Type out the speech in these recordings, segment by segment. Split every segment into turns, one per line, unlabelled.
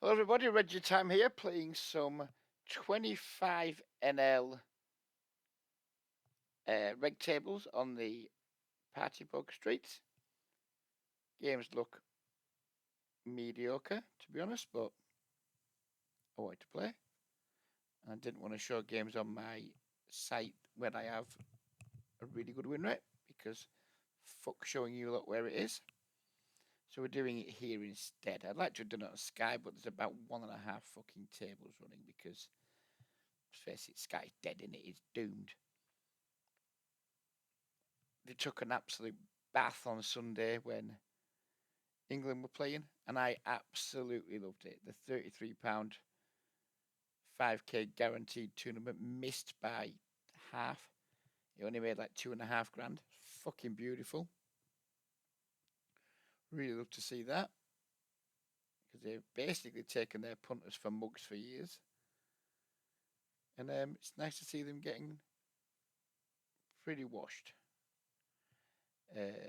Hello everybody, Reggie Time here, playing some 25 NL reg tables on the Party Poker Street. Games look mediocre, to be honest, but I wanted to play. And I didn't want to show games on my site when I have a really good win rate, because fuck showing you lot where it is. So we're doing it here instead. I'd like to have done it on Sky, but there's about 1.5 fucking tables running because, let's face it, Sky's dead and it is doomed. They took an absolute bath on Sunday when England were playing, and I absolutely loved it. The £33 5k guaranteed tournament missed by half. It only made like 2.5 grand. Fucking beautiful. Really love to see that, because they've basically taken their punters for mugs for years, and it's nice to see them getting pretty washed. 10-9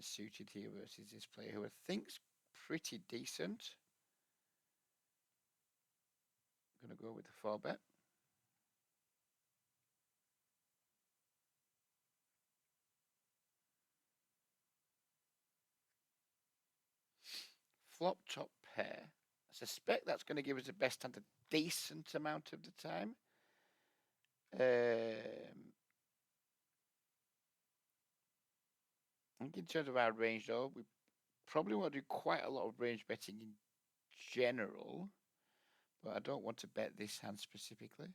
suited here versus this player who I think's pretty decent. I'm going to go with the 4-bet. Flop top pair. I suspect that's going to give us the best hand a decent amount of the time. I think in terms of our range, though, we probably want to do quite a lot of range betting in general, but I don't want to bet this hand specifically.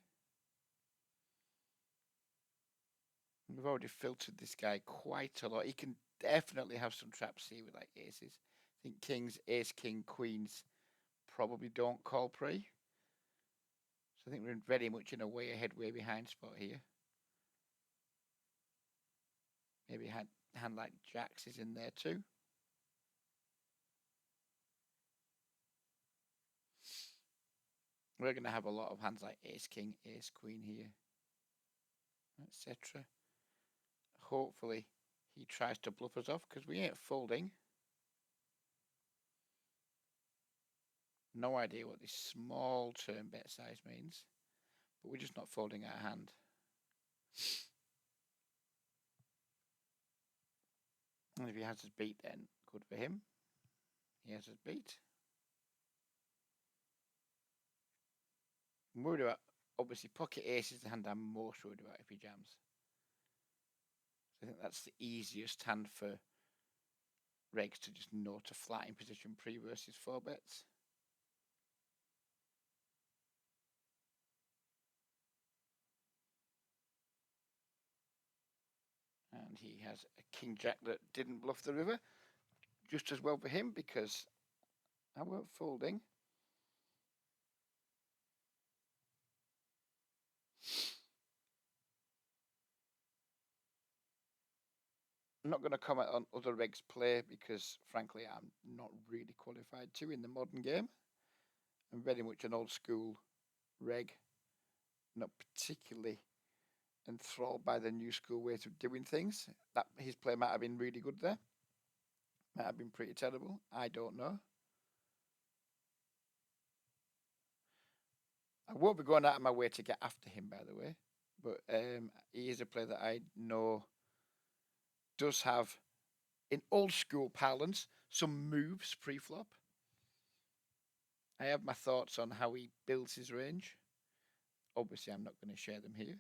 We've already filtered this guy quite a lot. He can definitely have some traps here with like aces. I think kings, ace, king, queens probably don't call pre. So I think we're very much in a way ahead, way behind spot here. Maybe a hand like jacks is in there too. We're going to have a lot of hands like ace, king, ace, queen here, etc. Hopefully he tries to bluff us off, because we ain't folding. No idea what this small turn bet size means, but we're just not folding our hand. And if he has us beat, then good for him. He has us beat. I'm worried about, obviously, pocket ace is the hand I'm most worried about if he jams. So I think that's the easiest hand for regs to just know to flat in position pre versus 4-bets. And he has a king jack that didn't bluff the river. Just as well for him, because I weren't folding. I'm not going to comment on other regs play, because frankly I'm not really qualified to in the modern game. I'm very much an old school reg, not particularly enthralled by the new school ways of doing things. That his play might have been really good there, might have been pretty terrible. I don't know. I won't be going out of my way to get after him, by the way, but he is a player that I know does have, in old school parlance, some moves pre-flop. I have my thoughts on how he builds his range. Obviously, I'm not going to share them here.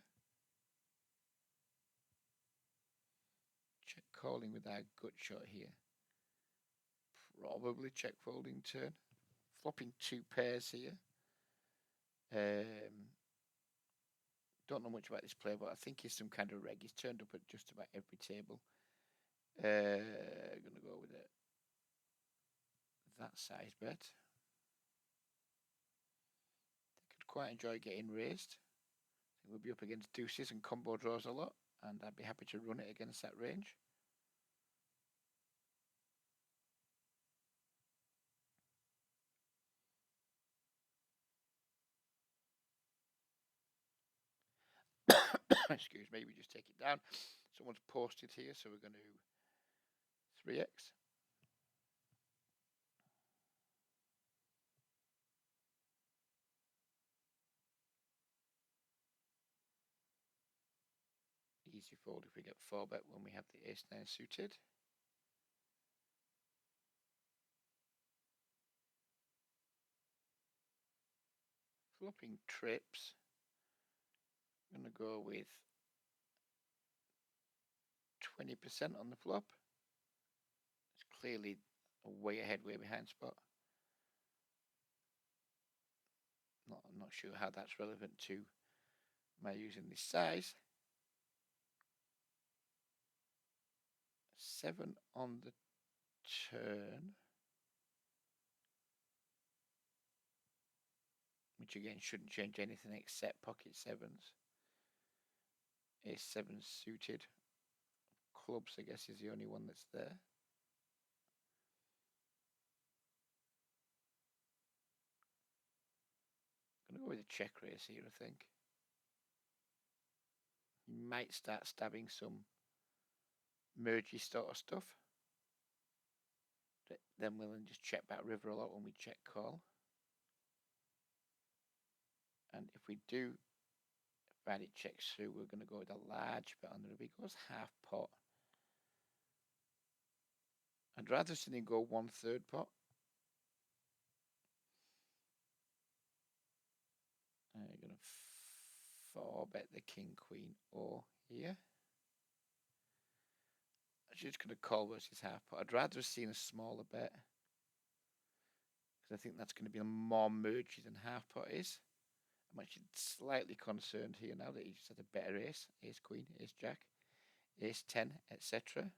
Check calling with our gut shot here. Probably check folding turn. Flopping 2 pairs here. Don't know much about this player, but I think he's some kind of reg. He's turned up at just about every table. Gonna go with it. That size bet. They could quite enjoy getting raised. I think we'll be up against deuces and combo draws a lot, and I'd be happy to run it against that range. Excuse me, we just take it down. Someone's posted here, so we're going to 3x. easy fold if we get 4-bet when we have the ace-9 suited. Flopping trips. I'm going to go with 20% on the flop. It's clearly a way ahead, way behind spot. I'm not sure how that's relevant to my using this size. 7 on the turn, which again shouldn't change anything except pocket sevens. Ace-7 suited. Clubs, I guess, is the only one that's there. I'm going to go with a check raise here, I think. He might start stabbing some mergey sort of stuff. Then we'll just check back river a lot when we check call. And if we do find it checks through, we're going to go with a large bet on the river. He goes half pot. I'd rather see him go 1/3 pot. I'm going to 4-bet the king, queen, or here. I'm just going to call versus half pot. I'd rather have seen a smaller bet, because I think that's going to be more mergy than half pot is. I'm actually slightly concerned here now that he just had a better ace. Ace-queen, ace-jack, ace-10, etc.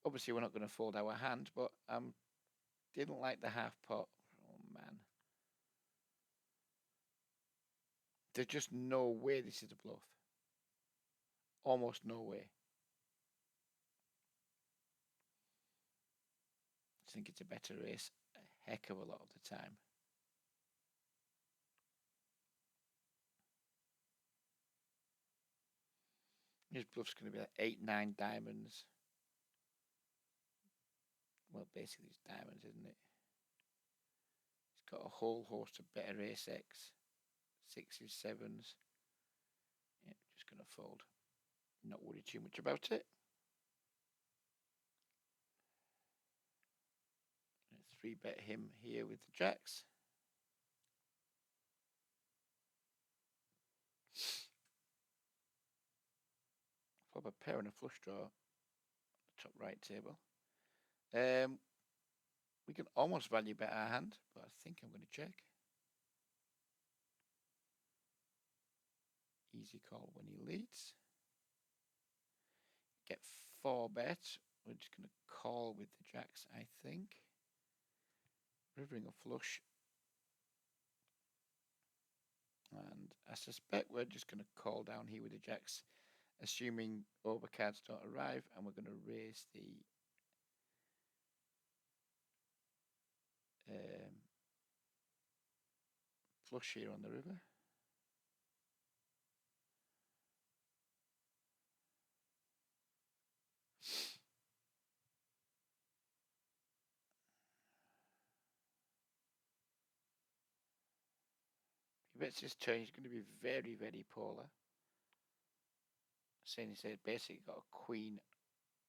Obviously, we're not going to fold our hand, but didn't like the half pot. Oh, man. There's just no way this is a bluff. Almost no way. I think it's a better ace a heck of a lot of the time. His bluff's going to be like 8-9 diamonds. Well, basically it's diamonds, isn't it? He's got a whole host of better ace X, 6s, 7s. Yeah, just going to fold. Not worry too much about it. 3-bet him here with the jacks. Flop a pair and a flush draw on the top right table. We can almost value bet our hand, but I think I'm going to check. Easy call when he leads. Get 4-bet. We're just going to call with the jacks, I think. Rivering a flush. And I suspect we're just going to call down here with the jacks, assuming overcards don't arrive, and we're going to raise the flush here on the river. He bets his turn, he's going to be very, very polar. Saying he said basically got a queen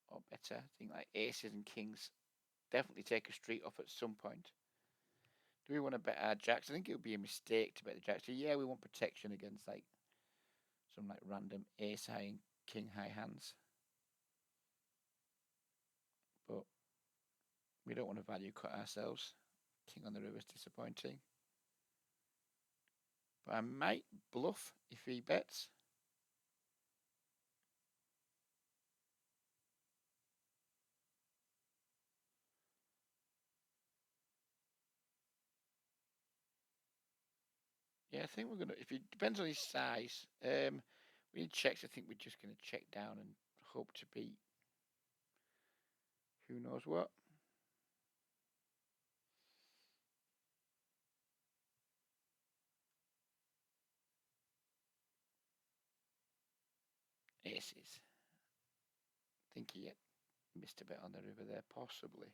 or better. I think like aces and kings definitely take a street off at some point. Do we want to bet our jacks? I think it would be a mistake to bet the jacks. So yeah, we want protection against like some like random ace high and king high hands. But we don't want to value cut ourselves. King on the river is disappointing. But I might bluff if he bets. Yeah, I think we're gonna. If it depends on his size, we need checks. I think we're just gonna check down and hope to beat who knows what. Aces. I think he missed a bit on the river there, possibly.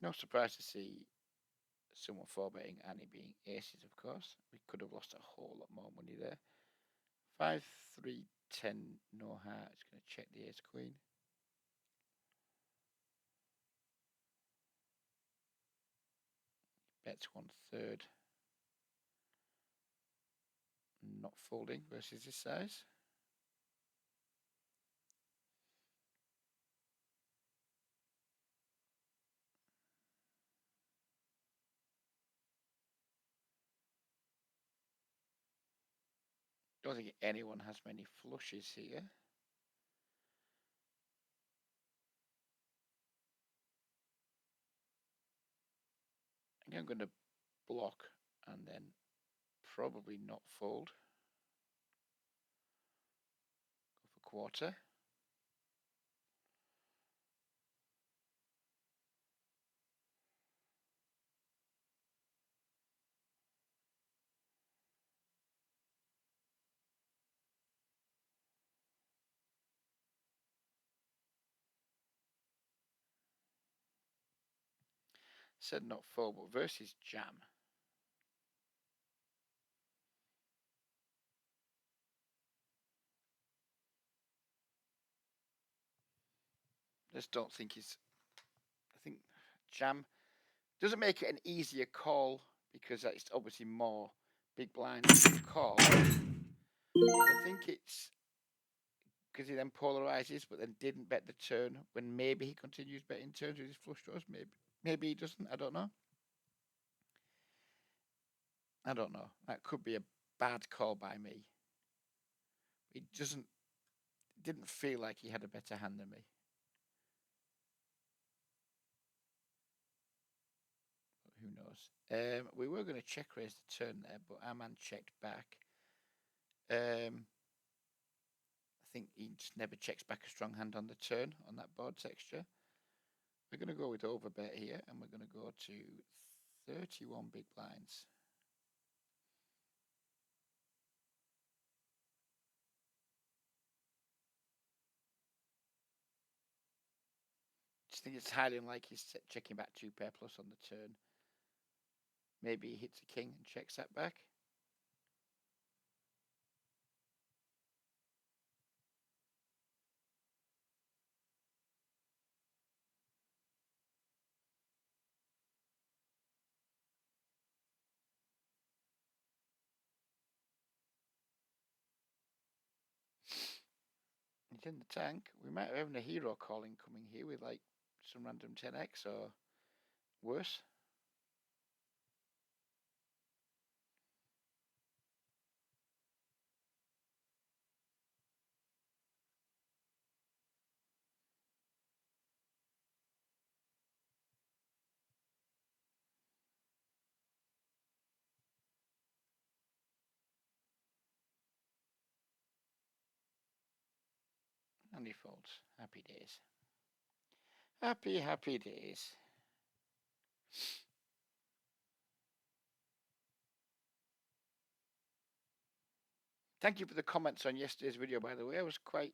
No surprise to see someone 4-betting and it being aces, of course. We could have lost a whole lot more money there. 5, 3, 10, no heart. It's going to check the ace queen. Bets 1/3. Not folding versus this size. Don't think anyone has many flushes here. I think I'm going to block and then probably not fold. Go for quarter. Said not fold, but versus jam. Just don't think he's. I think jam doesn't make it an easier call because it's obviously more big blinds to call. I think it's because he then polarizes, but then didn't bet the turn when maybe he continues betting turns with his flush draws. Maybe he doesn't. I don't know. That could be a bad call by me. It didn't feel like he had a better hand than me. But who knows? We were going to check raise the turn there, but our man checked back. I think he just never checks back a strong hand on the turn on that board texture. We're going to go with overbet here, and we're going to go to 31 big blinds. I think it's highly unlikely he's checking back 2 pair plus on the turn. Maybe he hits a king and checks that back. He's in the tank. We might have a hero calling coming here with like some random 10x or worse. And he folds. Happy days. Happy days. Thank you for the comments on yesterday's video, by the way. I was quite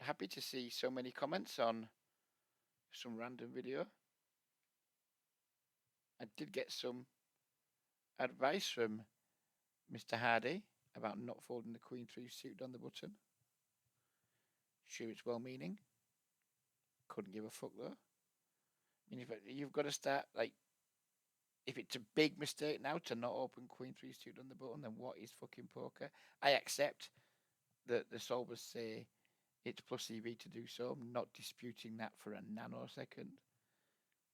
happy to see so many comments on some random video. I did get some advice from Mr. Hardy about not folding the Queen 3 suited on the button. Sure, it's well-meaning. Couldn't give a fuck though. I mean, if you've got to start like, if it's a big mistake now to not open Queen 3 suited on the button, then what is fucking poker? I accept that the solvers say it's plus EV to do so. I'm not disputing that for a nanosecond.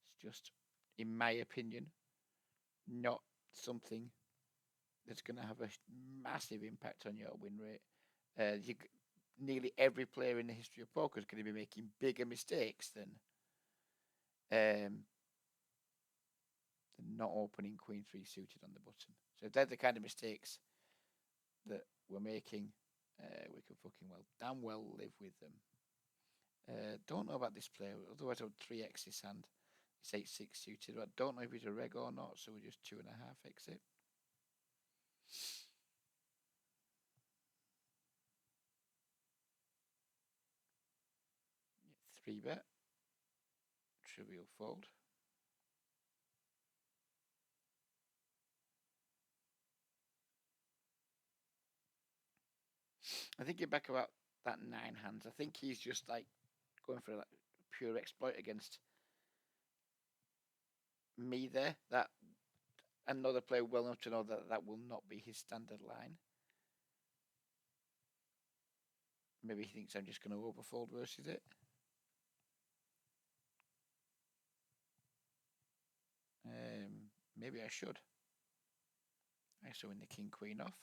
It's just, in my opinion, not something that's going to have a massive impact on your win rate. Nearly every player in the history of poker is going to be making bigger mistakes than not opening Queen 3 suited on the button. So if they're the kind of mistakes that we're making, we can fucking damn well live with them. Don't know about this player. Otherwise, I would 3x his hand. It's 8-6 suited. I don't know if he's a reg or not, so we're just 2.5x it. 3-bet. Trivial fold. I think you're back about that 9 hands. I think he's just like going for like pure exploit against me there. That another player well enough to know that that will not be his standard line. Maybe he thinks I'm just going to overfold versus it. Maybe I should. I also win the king queen off.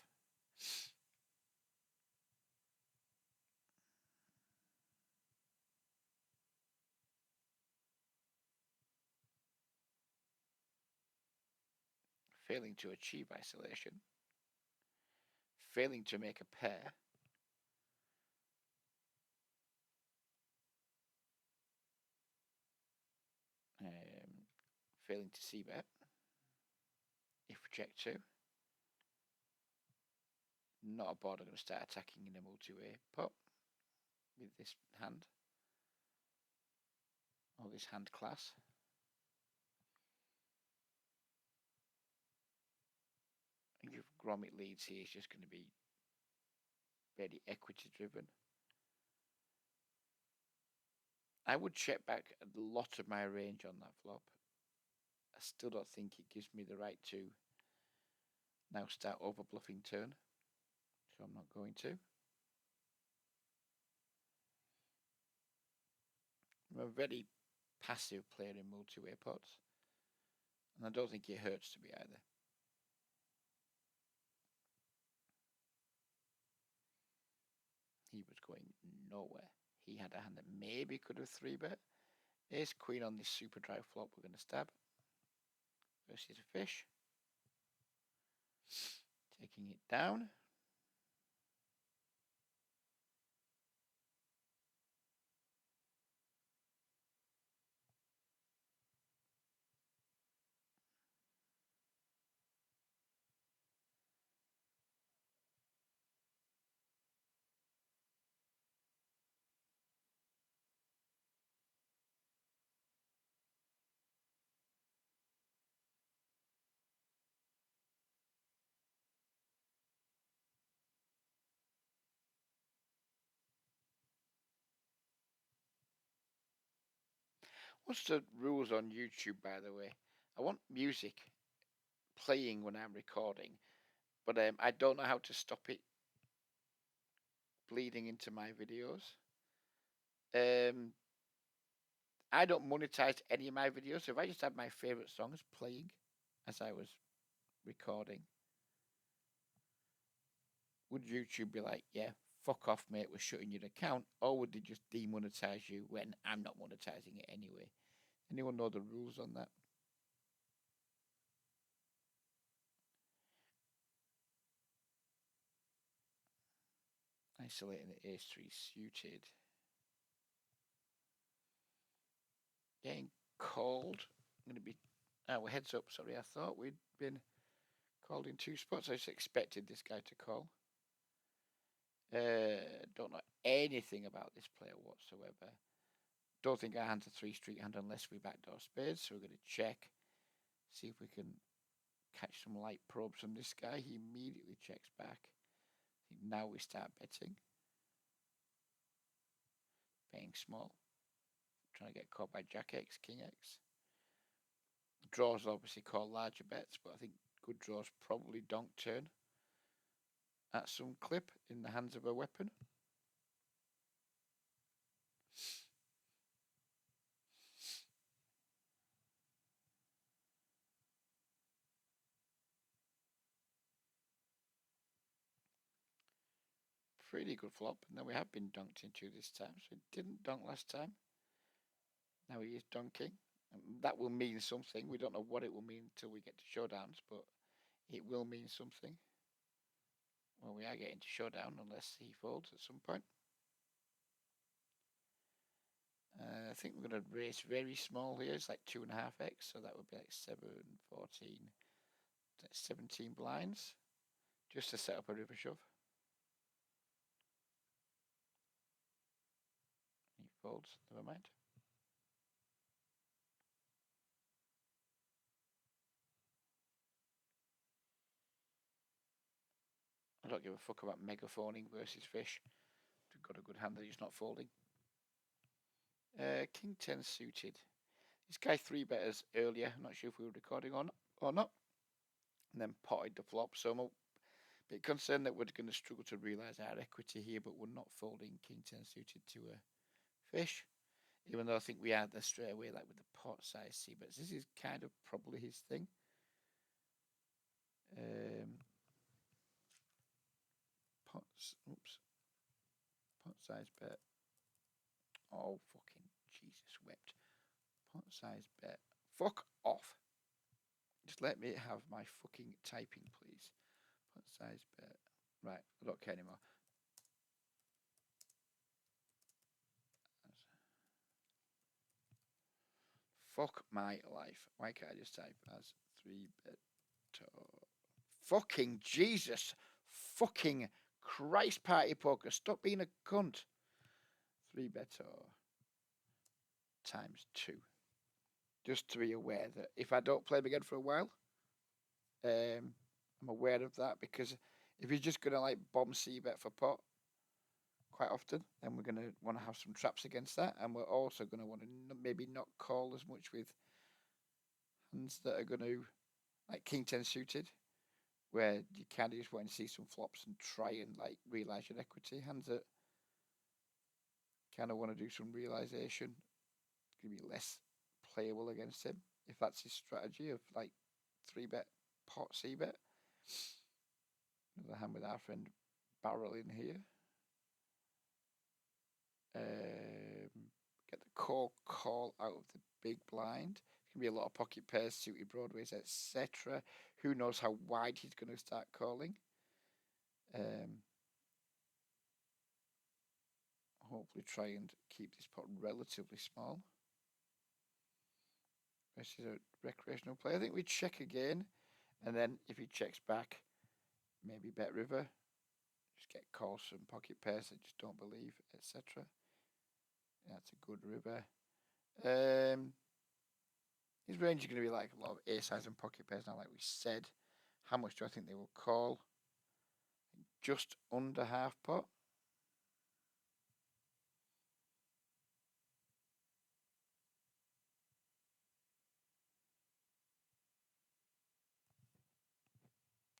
Failing to achieve isolation. Failing to make a pair. Failing to c-bet. If we check 2. Not a board I'm going to start attacking in a multi-way pot with this hand. Or this hand class. And if Gromit leads here, it's just going to be very equity driven. I would check back a lot of my range on that flop. I still don't think it gives me the right to now start over bluffing turn. So I'm not going to. I'm a very passive player in multi-way pots. And I don't think it hurts to be either. He was going nowhere. He had a hand that maybe could have 3-bet. Ace queen on this super dry flop we're going to stab. Versus a fish. Taking it down. What's the rules on YouTube, by the way? I want music playing when I'm recording, but I don't know how to stop it bleeding into my videos. I don't monetize any of my videos, so if I just have my favorite songs playing as I was recording, would YouTube be like, yeah, fuck off, mate, we're shutting your account, or would they just demonetize you when I'm not monetizing it anyway? Anyone know the rules on that? Isolating the ace-3 suited. Getting called. I'm going to be... Oh, heads up, sorry. I thought we'd been called in 2 spots. I just expected this guy to call. Don't know anything about this player whatsoever. Don't think our hand's a 3 street hand unless we backdoor spades. So we're going to check. See if we can catch some light probes from this guy. He immediately checks back. I think now we start betting. Betting small. Trying to get caught by Jack X, King X. Draws obviously call larger bets, but I think good draws probably donk turn at some clip in the hands of a weapon. Pretty good flop. Now we have been dunked into this time, so it didn't dunk last time. Now he is dunking. That will mean something. We don't know what it will mean until we get to showdowns, but it will mean something. Well, we are getting to showdown unless he folds at some point. I think we're going to raise very small here. It's like 2.5x, so that would be like 7, 14, 17 blinds, just to set up a river shove. He folds, never mind. I don't give a fuck about megaphoning versus fish. We've got a good hand that he's not folding. King 10 suited. This guy 3-betters earlier. I'm not sure if we were recording or not. And then potted the flop. So I'm a bit concerned that we're going to struggle to realise our equity here, but we're not folding King 10 suited to a fish. Even though I think we had this straight away, like with the pot size c-bets. This is kind of probably his thing. Pot size bet. Oh, fucking Jesus wept. Pot size bet. Fuck off. Just let me have my fucking typing, please. Pot size bet. Right, I don't care anymore. Fuck my life. Why can't I just type as 3-bet? Fucking Jesus. Fucking Christ party poker. Stop being a cunt. 3-bet times 2. Just to be aware that if I don't play him again for a while, I'm aware of that, because if he's just going to like bomb c-bet for pot quite often, then we're going to want to have some traps against that, and we're also going to want to maybe not call as much with hands that are going to, like King 10 suited, where you kind of just want to see some flops and try and like realise your equity. Hands that kind of want to do some realisation, it's going to be less playable against him if that's his strategy of like 3-bet pot c-bet. Another hand with our friend barrel in here. Get the call out of the big blind. There's going to be a lot of pocket pairs, suited broadways, etc. Who knows how wide he's going to start calling. Hopefully try and keep this pot relatively small. This is a recreational play. I think we check again, and then if he checks back, maybe bet river. Just get calls from pocket pairs I just don't believe, etc. That's a good river. His range is going to be like a lot of ace-size and pocket pairs now, like we said. How much do I think they will call? Just under half pot.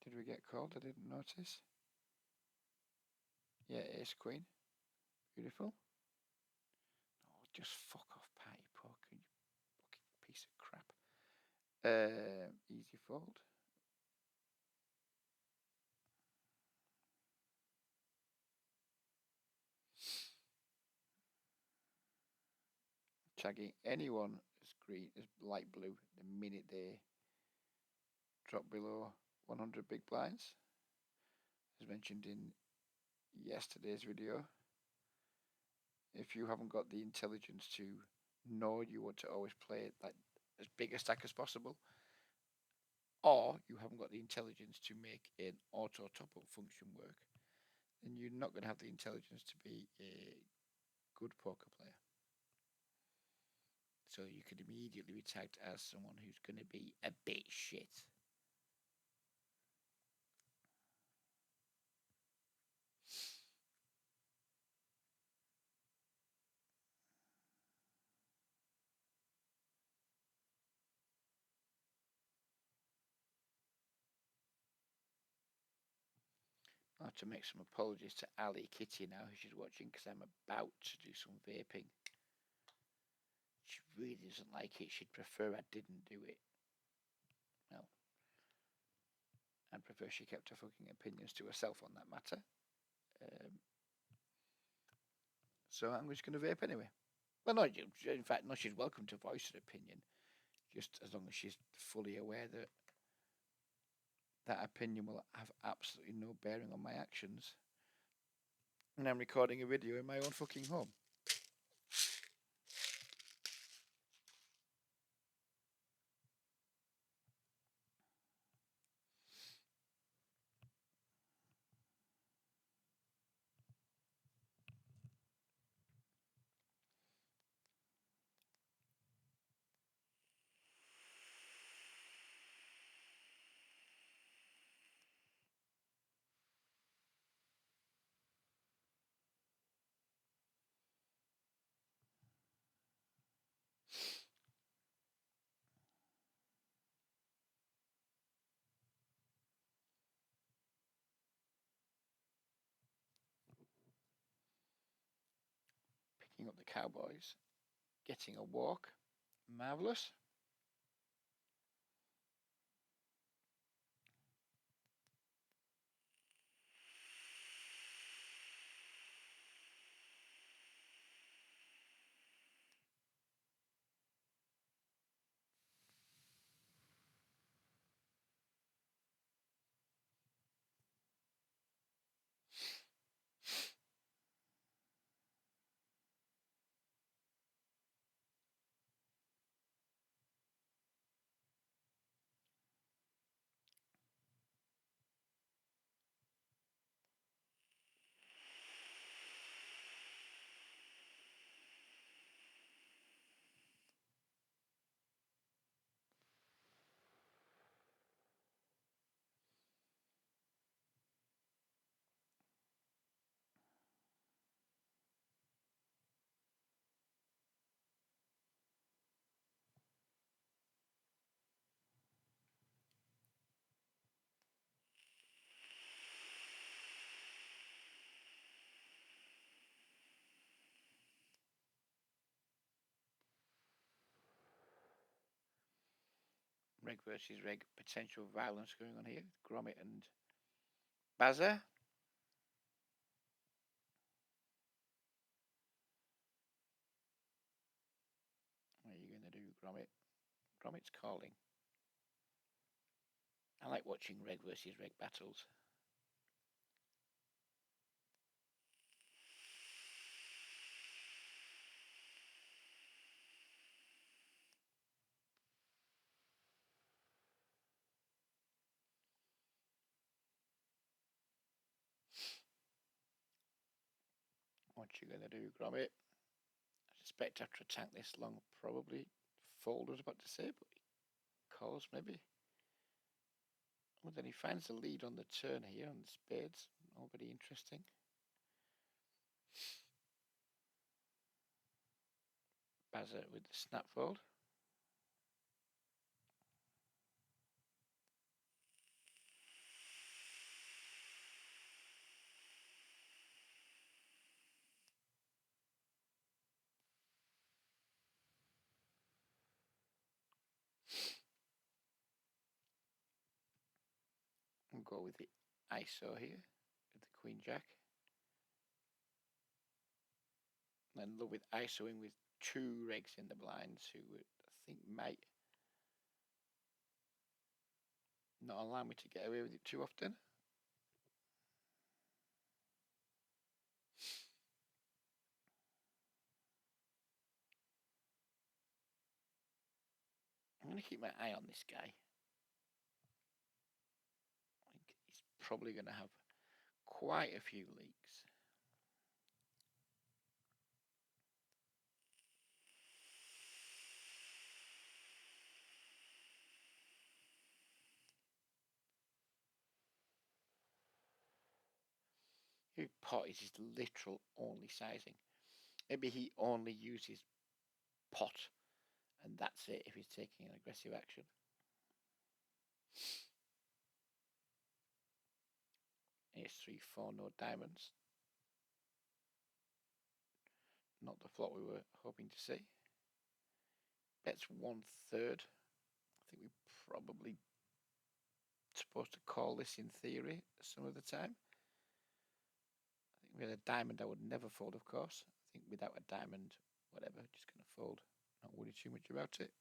Did we get called? I didn't notice. Yeah, ace queen. Beautiful. Oh, just fuck off, party poker, you fucking piece of crap. Easy fold. Tagging anyone as green, as light blue, the minute they drop below 100 big blinds, as mentioned in yesterday's video. If you haven't got the intelligence to know you want to always play it like as big a stack as possible, or you haven't got the intelligence to make an auto top-up function work, then you're not going to have the intelligence to be a good poker player. So you could immediately be tagged as someone who's going to be a bit shit. I have to make some apologies to Ali Kitty now, who she's watching, because I'm about to do some vaping. She really doesn't like it. She'd prefer I didn't do it. Well, I'd prefer she kept her fucking opinions to herself on that matter. So I'm just going to vape anyway. Well, no, in fact, no, she's welcome to voice her opinion, just as long as she's fully aware that that opinion will have absolutely no bearing on my actions. And I'm recording a video in my own fucking home. Picking up the Cowboys. Getting a walk. Marvellous. Reg versus Reg. Potential violence going on here. Gromit and Bazza. What are you going to do, Gromit? Gromit's calling. I like watching Reg versus Reg battles. What you going to do, Gromit? I suspect after a tank this long, probably fold, was about to say, but he calls maybe. Well, then he finds the lead on the turn here on the spades. All very interesting. Bazza with the snap fold. And go with the ISO here with the Queen Jack. And look with ISOing with two regs in the blinds who would, I think, might not allow me to get away with it too often. I'm going to keep my eye on this guy. I think he's probably going to have quite a few leaks. Pot is his literal only sizing. Maybe he only uses pot and that's it if he's taking an aggressive action. Ace 3, 4, no diamonds. Not the flop we were hoping to see. Bets 1/3. I think we probably supposed to call this in theory some of the time. I think with a diamond I would never fold, of course. I think without a diamond, whatever, just going to fold. Not worry too much about it.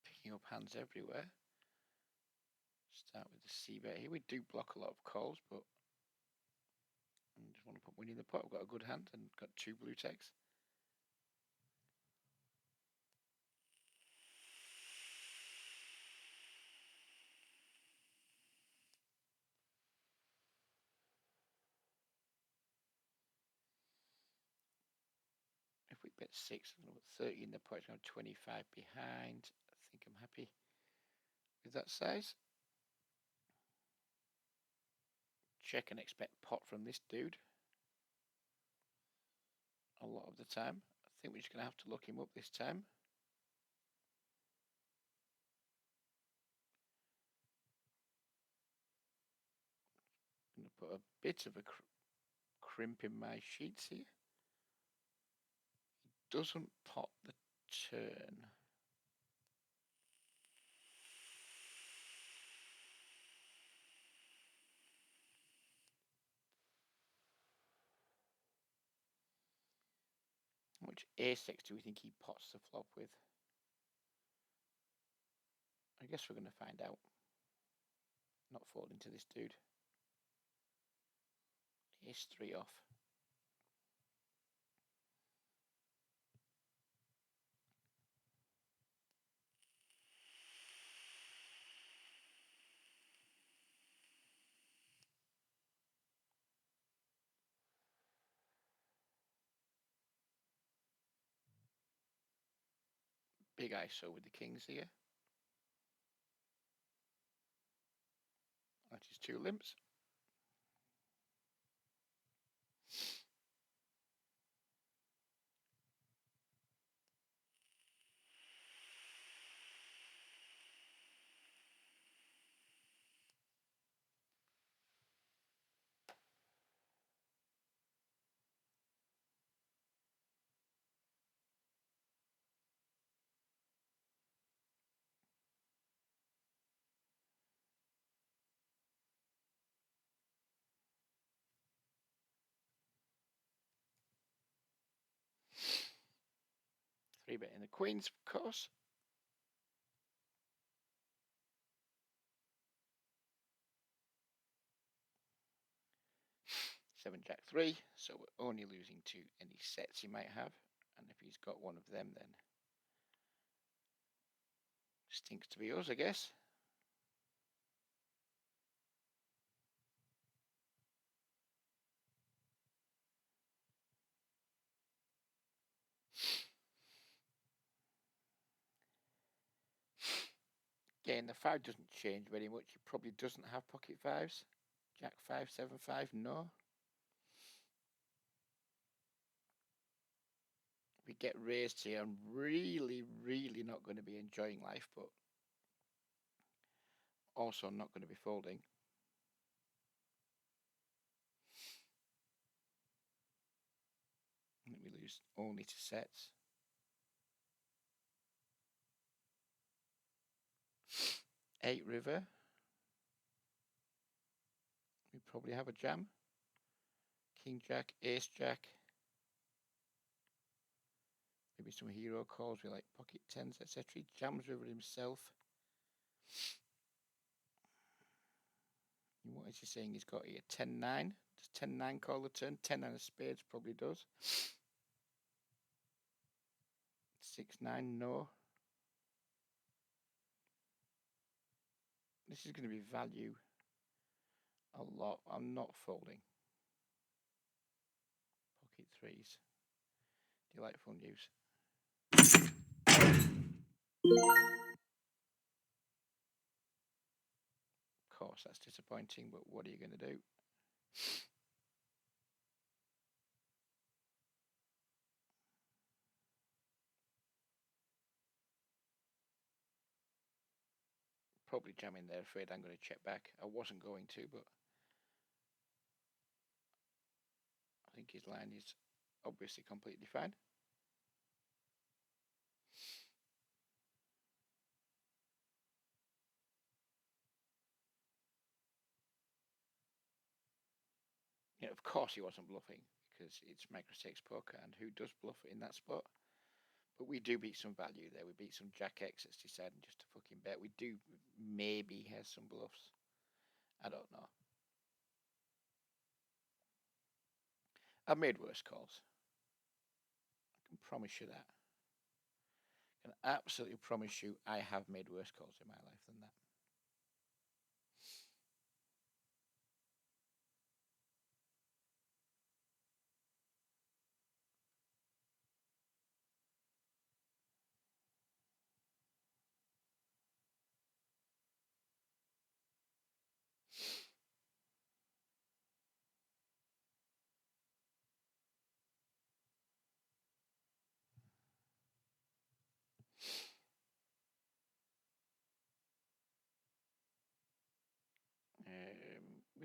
Picking up hands everywhere. Start with the C-bet here. We do block a lot of calls, but I just want to put money in the pot. I've got a good hand and got two blue tags. If we bet 6, I'm going to put 30 in the pot. I'm 25 behind. I think I'm happy with that size. Check and expect pot from this dude. A lot of the time. I think we're just going to have to look him up this time. I'm going to put a bit of a crimp in my sheets here. He doesn't pop the turn. How much ace-x do we think he pots the flop with? I guess we're going to find out. Not folding to this dude. Ace-3 off. Big ISO with the kings here. That is 2 limps. Three bet in the queens, of course. Seven Jack 3, so we're only losing to any sets he might have, and if he's got one of them, then stinks to be us, I guess. Again, the 5 doesn't change very much. He probably doesn't have pocket 5s. Jack 5, 7, 5, no. We get raised here. I'm really, really not going to be enjoying life, but also not going to be folding. And we lose only to sets. 8 river. We probably have a jam. King Jack, Ace Jack. Maybe some hero calls with like pocket 10s, etc. He jams river himself. What is he saying? He's got here 10-9. Does 10-9 call the turn? 10-9 of spades probably does. 6-9, no. This is going to be value a lot. I'm not folding. Pocket 3s. Delightful news. Of course, that's disappointing, but what are you going to do? Probably jamming there, afraid I'm going to check back. I wasn't going to, but I think his line is obviously completely fine. Yeah, of course he wasn't bluffing, because it's micro-stakes poker, and who does bluff in that spot? But we do beat some value there. We beat some Jack X that's deciding just to fucking bet. We do maybe have some bluffs. I don't know. I've made worse calls. I can promise you that. I can absolutely promise you I have made worse calls in my life than that.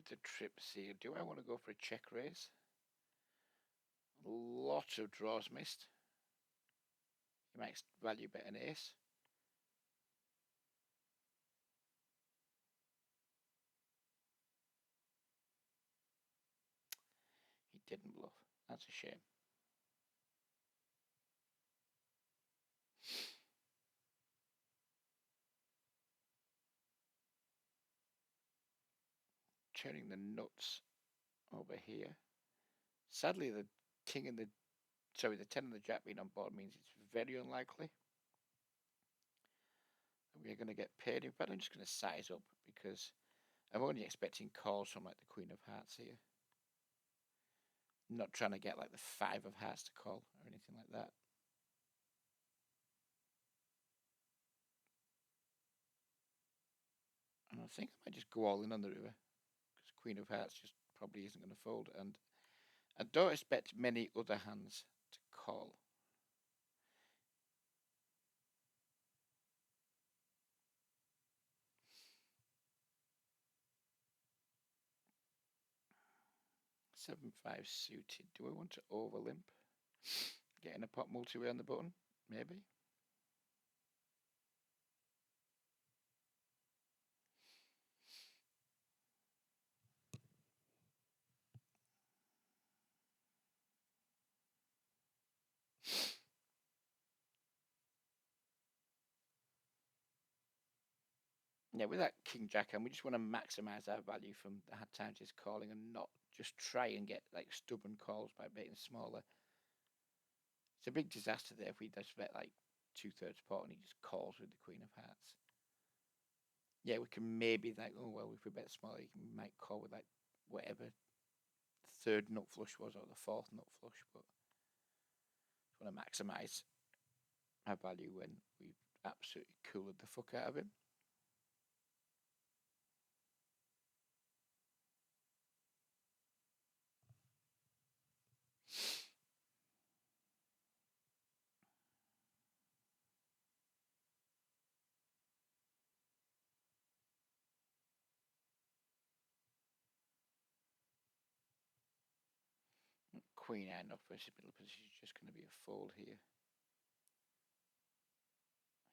With the trips here, do I want to go for a check raise? A lot of draws missed. He makes value bet an ace. He didn't bluff. That's a shame. Turning the nuts over here. Sadly, the king and the 10 and the jack being on board means it's very unlikely that we're going to get paid. In fact, I'm just going to size up because I'm only expecting calls from like the Queen of Hearts here. I'm not trying to get like the 5 of Hearts to call or anything like that. And I think I might just go all in on the river because Queen of Hearts just probably isn't going to fold. And I don't expect many other hands to call. Seven five suited. Do I want to over limp? Getting a pot multi-way on the button? Maybe. Yeah, with that King Jack hand, we just want to maximize our value from the hard times he's calling and not just try and get like stubborn calls by betting smaller. It's a big disaster there if we just bet like 2/3 pot and he just calls with the Queen of Hearts. Yeah, we can maybe like, oh well, if we bet smaller, he might call with like whatever the third nut flush was or the fourth nut flush, but just want to maximize our value when we've absolutely cooled the fuck out of him. Queen hand off versus middle position is just going to be a fold here. I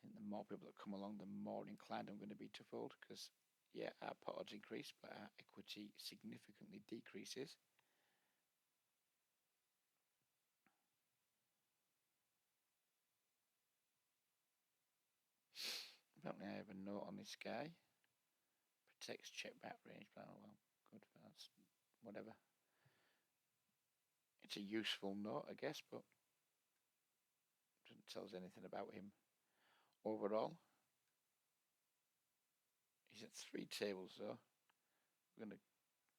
think the more people that come along, the more inclined I'm going to be to fold because, yeah, our pot odds increase, but our equity significantly decreases. Apparently, I have a note on this guy. Protects check back range, but oh well, good. That's whatever. It's a useful note, I guess, but doesn't tell us anything about him overall. He's at 3 tables though. We're going to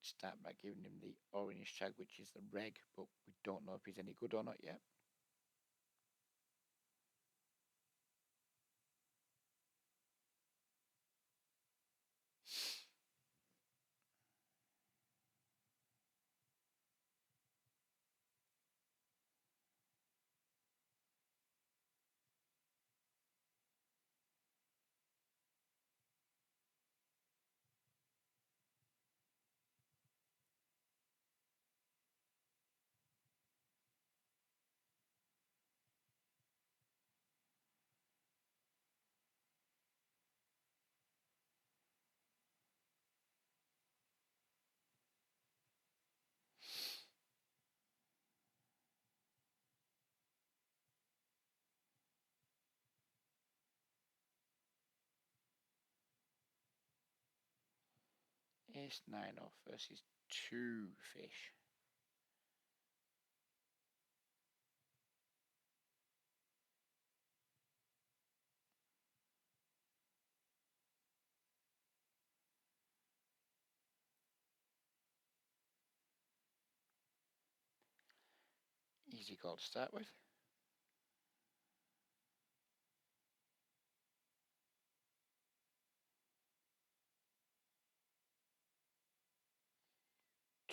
start by giving him the orange tag, which is the reg, but we don't know if he's any good or not yet. Ace 9 off versus 2 fish. Easy call to start with.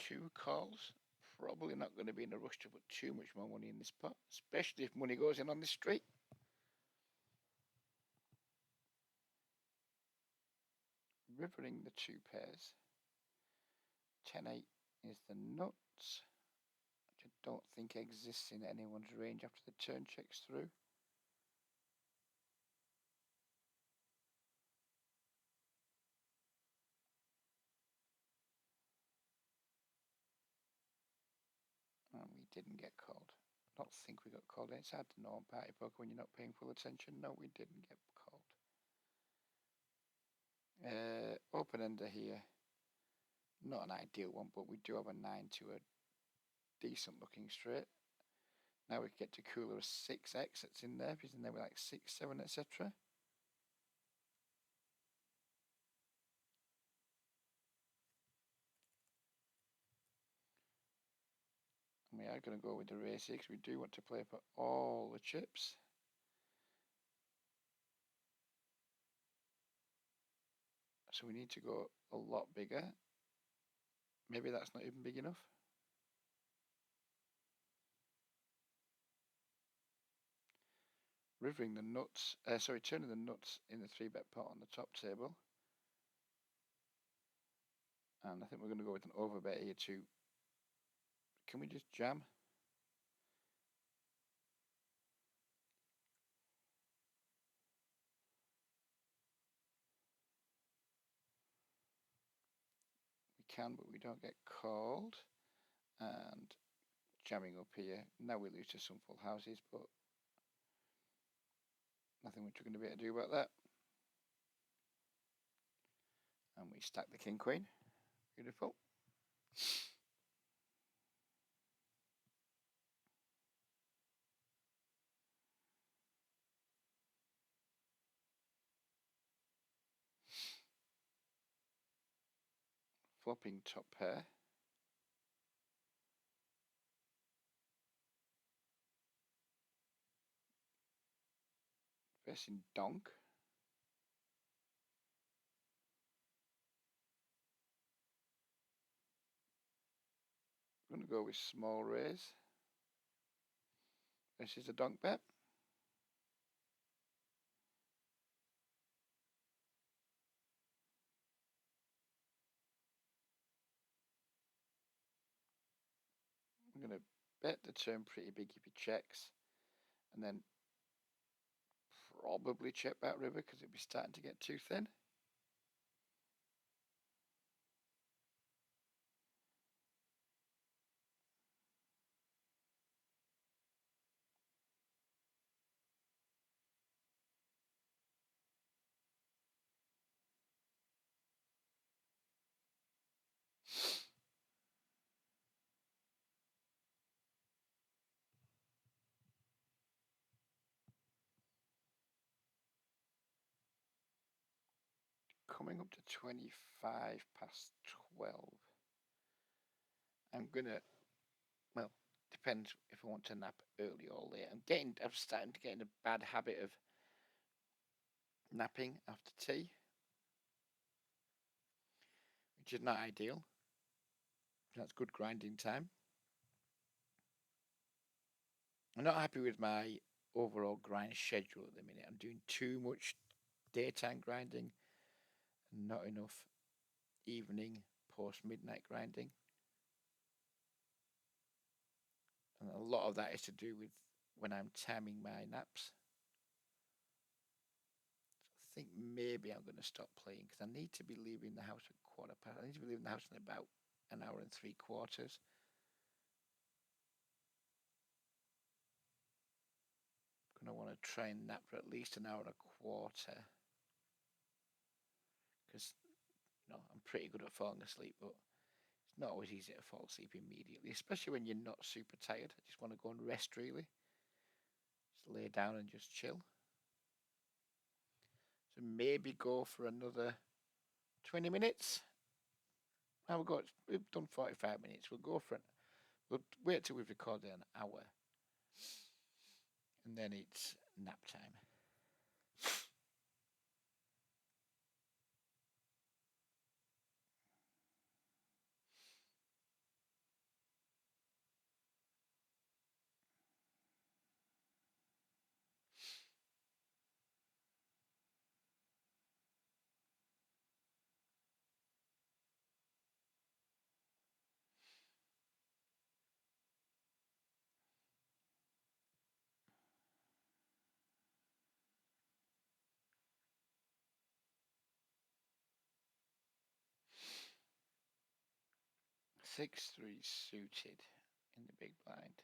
Two calls. Probably not going to be in a rush to put too much more money in this pot, especially if money goes in on this straight. Rivering the 2 pairs. 10-8 is the nuts, which I don't think exists in anyone's range after the turn checks through. And we didn't get called. I don't think we got called. It's hard to know on party poker when you're not paying full attention. No, we didn't get called. Open ender here. Not an ideal one, but we do have a 9 to a decent looking straight. Now we get to cooler a 6x that's in there. If he's in there with like 6, 7, etc. And we are going to go with the race here because we do want to play for all the chips. So we need to go a lot bigger. Maybe that's not even big enough. Rivering the nuts, turning the nuts in the 3-bet pot on the top table. And I think we're going to go with an overbet here too. Can we just jam? We can, but we don't get called. And jamming up here. Now we lose to some full houses, but nothing much we're going to be able to do about that. And we stack the king queen. Beautiful. Flopping top pair. Facing donk. I'm going to go with small raise. This is a donk bet. I'm going to bet the turn pretty big if he checks. And then probably check back river because it'd be starting to get too thin. Coming up to 25 past 12. I'm gonna, well, depends if I want to nap early or late. I'm starting to get in a bad habit of napping after tea, which is not ideal. That's good grinding time. I'm not happy with my overall grind schedule at the minute. I'm doing too much daytime grinding and not enough evening post midnight grinding. And a lot of that is to do with when I'm timing my naps. So I think maybe I'm going to stop playing because I need to be leaving the house at 1:15. I need to be leaving the house in about an hour and 3/4. I'm going to want to try and nap for at least an hour and a quarter because I'm pretty good at falling asleep, but it's not always easy to fall asleep immediately, especially when you're not super tired. I just want to go and rest, really. Just lay down and just chill. So maybe go for another 20 minutes. Now we've done 45 minutes. We'll go for it. We'll wait till we've recorded an hour. And then it's nap time. 6-3 suited in the big blind.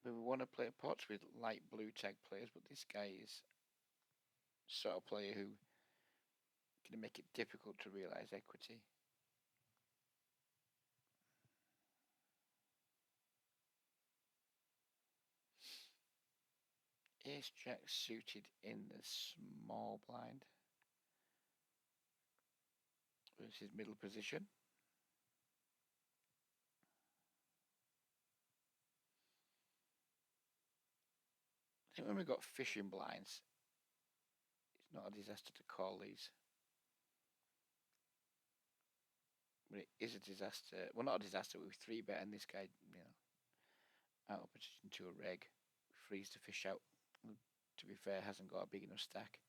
We want to play pots with light blue tag players, but this guy is sort of player who can make it difficult to realise equity. Ace Jack suited in the small blind. Where's his middle position? I think when we've got fishing blinds, it's not a disaster to call these. But it is a disaster. Well, not a disaster. With 3-bet and this guy, out of position to a reg, frees the fish out. To be fair, hasn't got a big enough stack.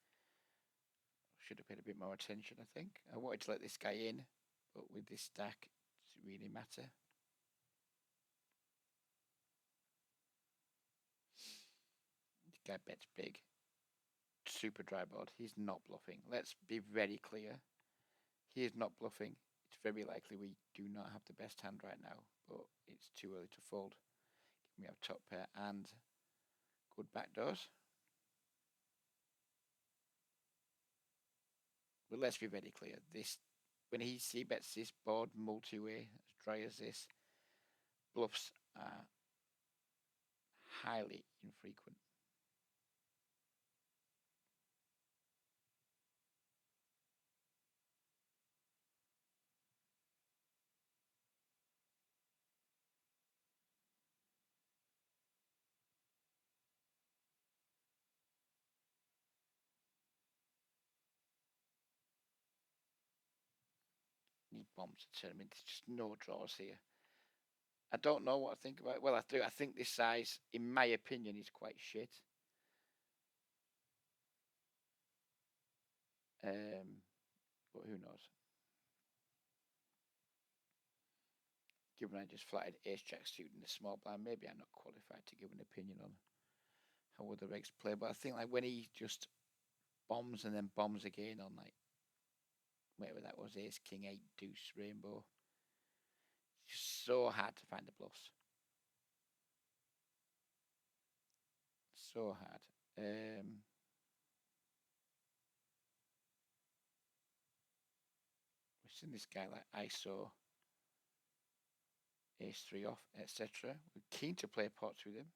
Should have paid a bit more attention, I think. I wanted to let this guy in, but with this stack, does it really matter? This guy bets big. Super dry board. He's not bluffing. Let's be very clear. He is not bluffing. It's very likely we do not have the best hand right now, but it's too early to fold. We have top pair and good backdoors. But let's be very clear. This, when he c-bets this board multi-way, as dry as this, bluffs are highly infrequent. He bombs the tournament. There's just no draws here. I don't know what I think about it. Well, I do. I think this size, in my opinion, is quite shit. But who knows? Given I just flatted ace jack suit in the small blind, maybe I'm not qualified to give an opinion on how other regs play. But I think like when he just bombs and then bombs again on like whatever that was, ace king 8 deuce rainbow, it's just so hard to find the bluffs. So hard. We've seen this guy like ISO, ace 3 off, etc. We're keen to play pots with him.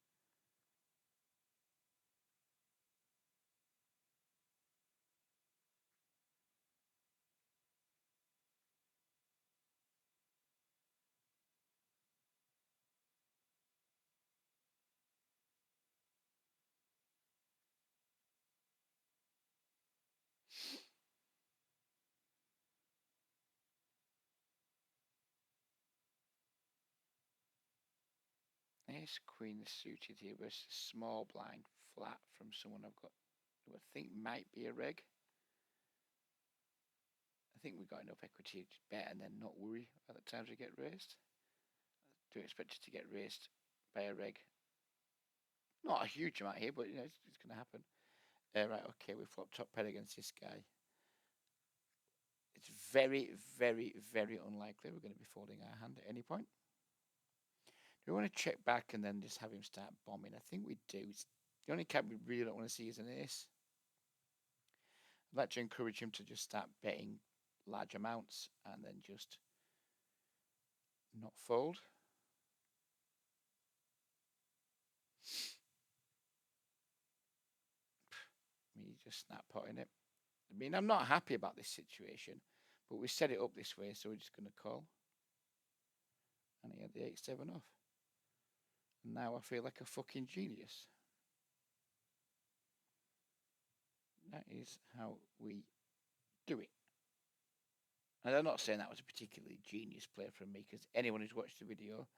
Ace queen suited here versus small blind flat from someone I've got who I think might be a reg. I think we've got enough equity to bet and then not worry at the times we get raised. I do expect it to get raised by a reg. Not a huge amount here, but it's going to happen. Right, okay, we flop top pair against this guy. It's very, very, very unlikely we're going to be folding our hand at any point. Do we want to check back and then just have him start bombing? I think we do. The only card we really don't want to see is an ace. I'd like to encourage him to just start betting large amounts and then just not fold. Me just snap potting it. I mean, I'm not happy about this situation, but we set it up this way, so we're just going to call. And he had the 8-7 off. And now I feel like a fucking genius. That is how we do it. And I'm not saying that was a particularly genius play from me, because anyone who's watched the video,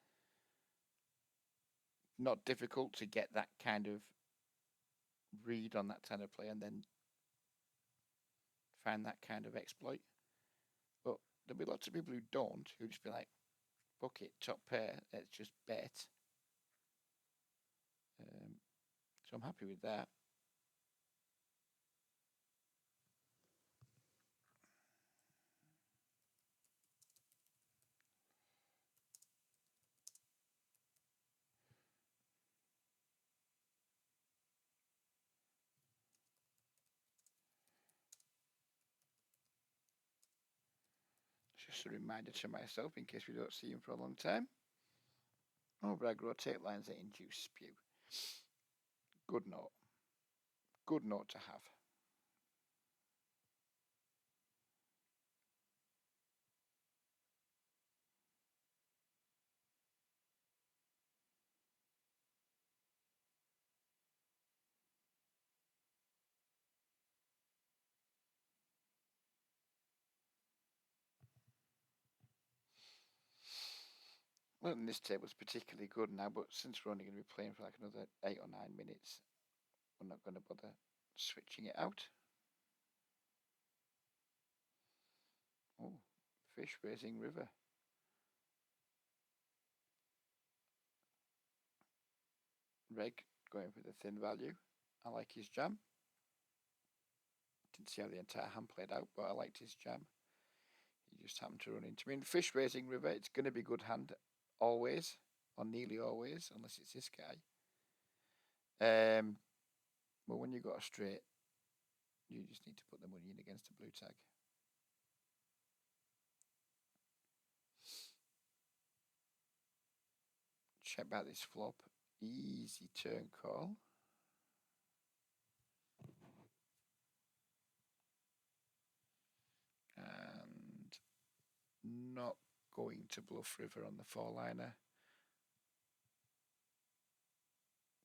not difficult to get that kind of read on that kind of play and then find that kind of exploit. But there'll be lots of people who don't, who just be like, fuck it, top pair, let's just bet. So I'm happy with that. Just a reminder to myself in case we don't see him for a long time. Oh, brag rotate lines that induce spew. Good note. Good note to have. Well, this table's particularly good now, but since we're only going to be playing for like another 8 or 9 minutes, we're not going to bother switching it out. Oh, fish raising river. Reg going for the thin value. I like his jam. Didn't see how the entire hand played out, but I liked his jam. He just happened to run into me. In fish raising river, it's going to be good hand always, or nearly always, unless it's this guy. But when you got a straight, you just need to put the money in against a blue tag. Check back this flop. Easy turn call. And not going to bluff river on the 4-liner.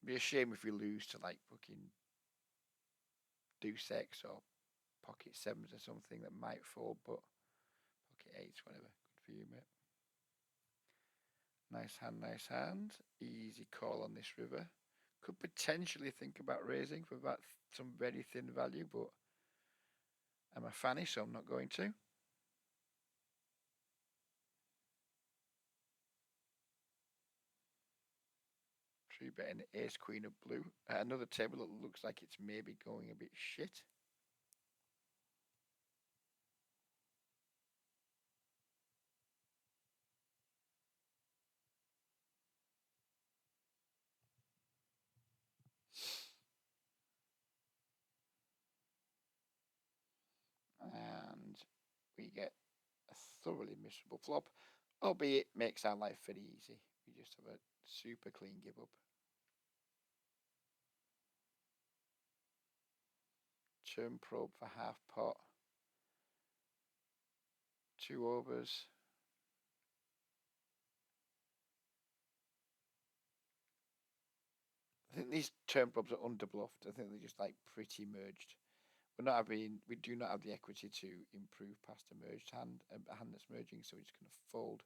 Be a shame if we lose to like fucking deuce X or pocket sevens or something that might fold, but pocket eights, whatever. Good for you, mate. Nice hand, nice hand. Easy call on this river. Could potentially think about raising for about some very thin value, but I'm a fanny, so I'm not going to. Three betting ace queen of blue. Another table that looks like it's maybe going a bit shit. And we get a thoroughly miserable flop, albeit makes our life very easy. We just have a super clean give up. Turn probe for half pot. 2 overs. I think these turn probes are underbluffed. I think they're just like pretty merged. We do not have the equity to improve past a merged hand, a hand that's merging, so we're just going to fold.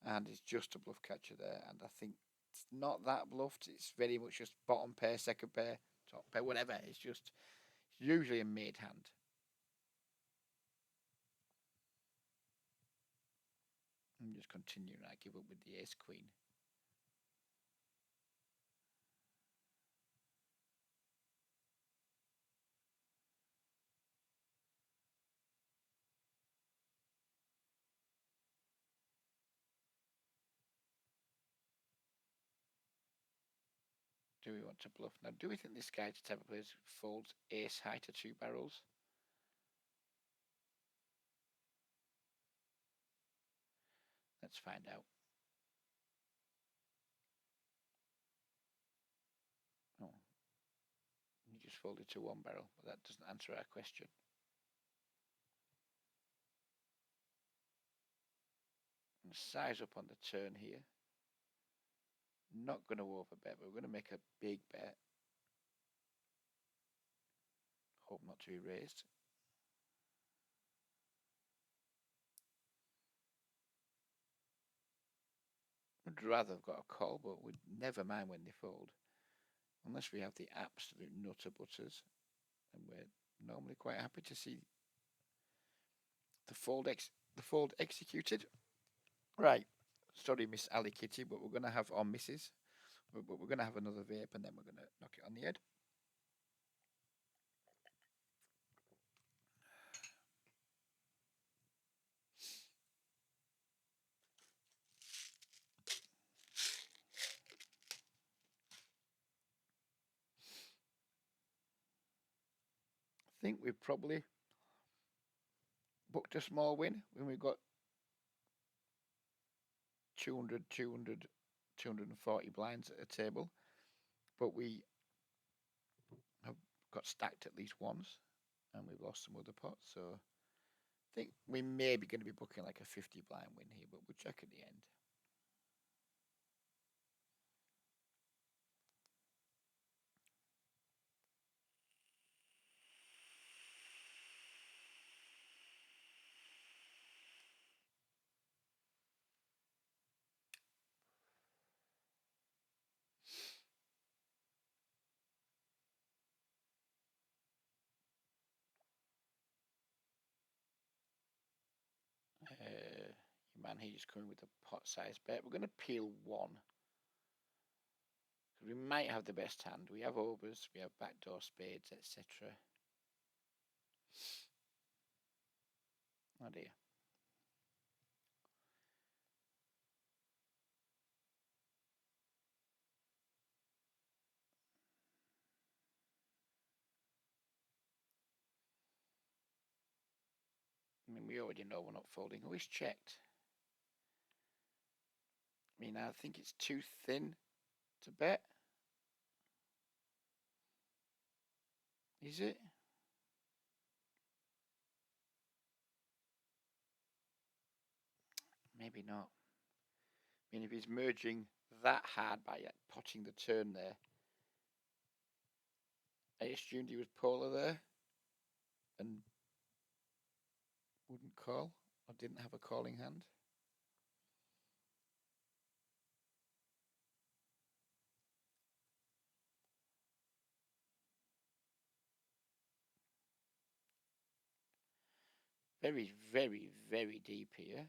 And it's just a bluff catcher there, and I think it's not that bluffed. It's very much just bottom pair, second pair, top pair, whatever. It's usually a made hand. I'm just continuing. I give up with the ace queen. Do we want to bluff now? Do we think this guy to type of players folds ace high to 2 barrels? Let's find out. Oh, he just folded to 1 barrel, but that doesn't answer our question. And size up on the turn here. Not going to overbet, but we're going to make a big bet. Hope not to be raised. Would rather have got a call, but we'd never mind when they fold. Unless we have the absolute nutter butters. And we're normally quite happy to see the fold executed. Right. Sorry, Miss Ali Kitty, but we're going to have our misses. But we're going to have another vape and then we're going to knock it on the head. I think we've probably booked a small win when we got 200, 200, 240 blinds at a table, but we have got stacked at least once, and we've lost some other pots. So I think we may be going to be booking like a 50 blind win here, but we'll check at the end. Man, he's coming with a pot size bet. We're going to peel one. We might have the best hand. We have overs, we have backdoor spades, etc. Oh dear. I mean, we already know we're not folding. Who is checked? I mean, I think it's too thin to bet. Is it? Maybe not. I mean, if he's merging that hard by potting the turn there, I assumed he was polar there and wouldn't call or didn't have a calling hand. Very, very, very deep here.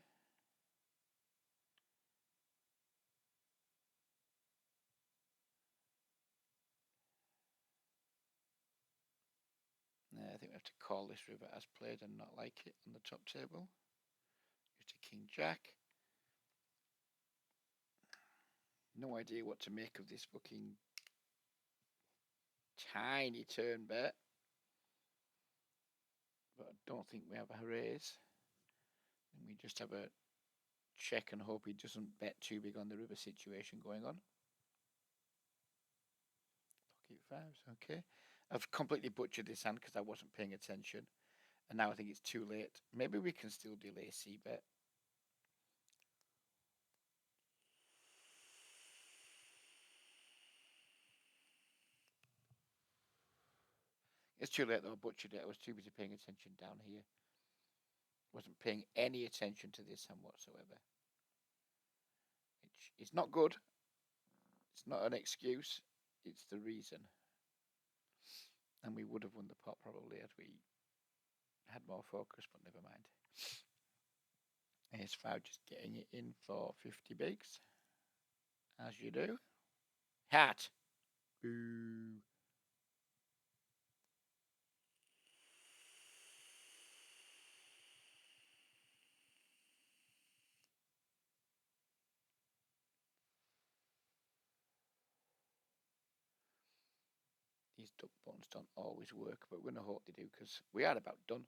I think we have to call this river as played and not like it on the top table. Used to King Jack. No idea what to make of this fucking tiny turn bet. But I don't think we have a raise. And we just have a check and hope he doesn't bet too big on the river situation going on. Pocket fives, okay. I've completely butchered this hand because I wasn't paying attention. And now I think it's too late. Maybe we can still delay c-bet. It's too late though, I butchered it. I was too busy paying attention down here. Wasn't paying any attention to this hand whatsoever. It's not good. It's not an excuse. It's the reason. And we would have won the pot probably had we had more focus, but never mind. Ace 5 just getting it in for 50 bigs. As you do. Hat. Boo. These duck bones don't always work, but we're going to hope they do because we are about done.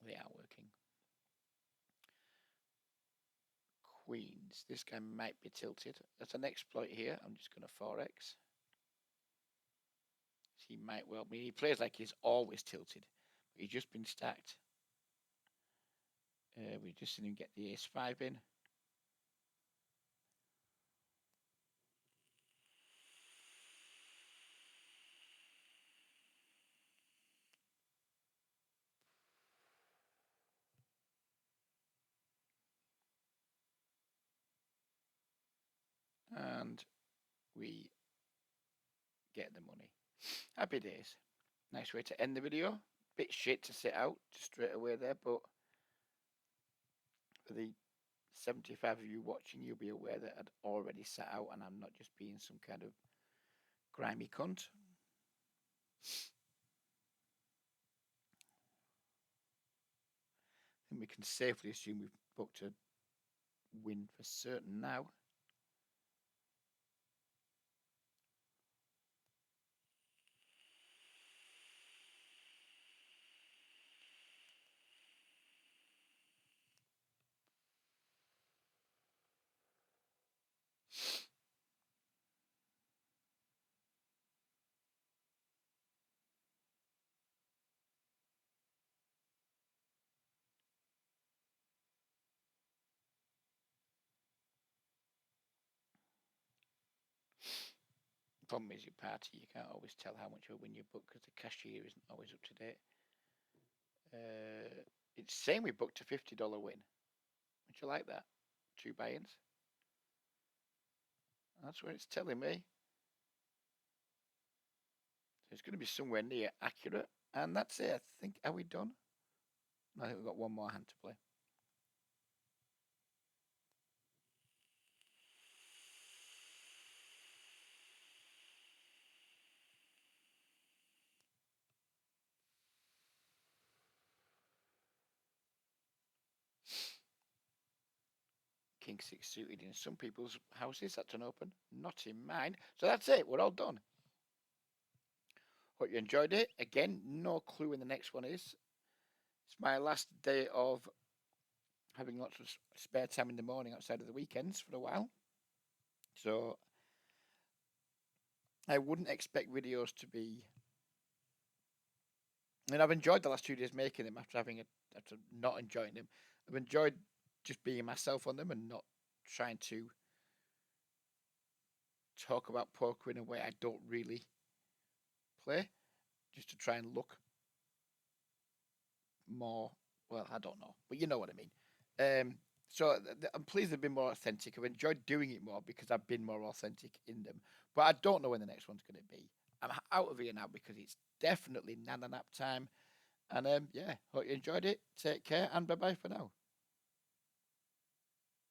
They are working. Queens. This guy might be tilted. That's an exploit here. I'm just going to 4x. He might well be. He plays like he's always tilted. But he's just been stacked. We've just seen him get the ace 5 in. And we get the money. Happy days. Nice way to end the video. Bit shit to sit out just straight away there, but for the 75 of you watching, you'll be aware that I'd already sat out and I'm not just being some kind of grimy cunt. And we can safely assume we've booked a win for certain now. Problem is, your party, you can't always tell how much of a win you book because the cashier isn't always up to date. It's saying we booked a $50 win. Would you like that? 2 buy-ins. That's what it's telling me. So it's going to be somewhere near accurate. And that's it. I think, are we done? I think we've got one more hand to play. King 6 suited in some people's houses. That's unopened. Not in mine. So that's it. We're all done. Hope you enjoyed it. Again, no clue when the next one is. It's my last day of having lots of spare time in the morning outside of the weekends for a while. So I wouldn't expect videos to be. And I've enjoyed the last 2 days making them after not enjoying them. I've enjoyed just being myself on them and not trying to talk about poker in a way I don't really play, just to try and look more. Well, I don't know, but you know what I mean. So I'm pleased they've been more authentic. I've enjoyed doing it more because I've been more authentic in them. But I don't know when the next one's going to be. I'm out of here now because it's definitely nana nap time. And yeah, hope you enjoyed it. Take care and bye bye for now.